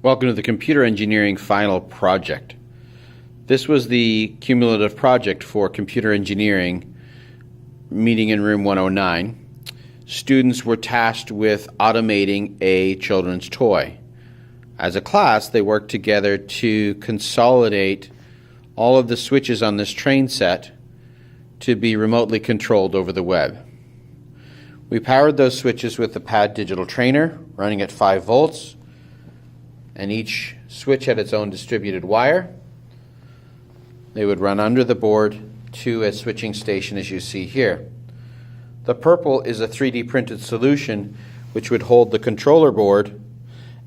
Welcome to the Computer Engineering Final Project. This was the cumulative project for Computer Engineering meeting in room 109. Students were tasked with automating a children's toy. As a class, they worked together to consolidate all of the switches on this train set to be remotely controlled over the web. We powered those switches with the PAD digital trainer running at 5 volts, and each switch had its own distributed wire. They would run under the board to a switching station as you see here. The purple is a 3D printed solution which would hold the controller board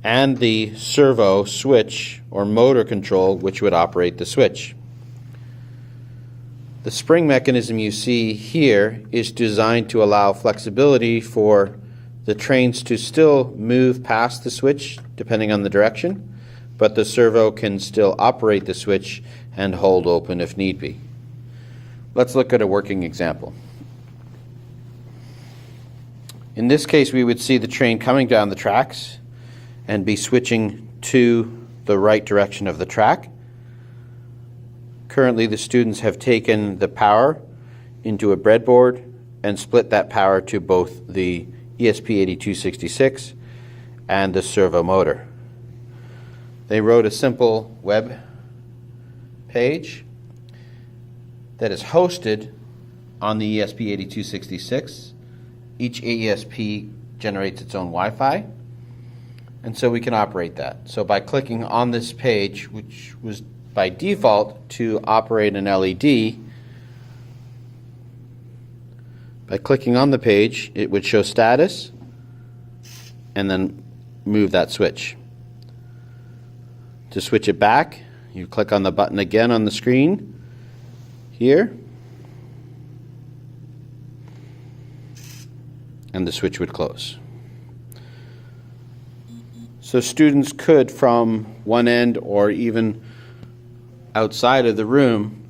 and the servo switch or motor control which would operate the switch. The spring mechanism you see here is designed to allow flexibility for the trains to still move past the switch depending on the direction, but the servo can still operate the switch and hold open if need be. Let's look at a working example. In this case, we would see the train coming down the tracks and be switching to the right direction of the track. Currently, the students have taken the power into a breadboard and split that power to both the ESP8266 and the servo motor. They wrote a simple web page that is hosted on the ESP8266. Each ESP generates its own Wi-Fi, and so we can operate that. So by clicking on this page, which was by default to operate an LED, by clicking on the page, it would show status and then move that switch. To switch it back, you click on the button again on the screen here, and the switch would close. So students could, from one end or even outside of the room,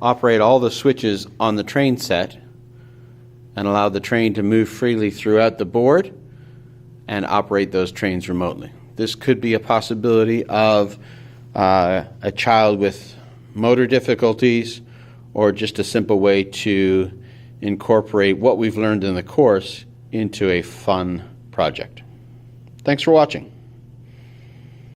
operate all the switches on the train set and allow the train to move freely throughout the board and operate those trains remotely. This could be a possibility of a child with motor difficulties, or just a simple way to incorporate what we've learned in the course into a fun project. Thanks for watching.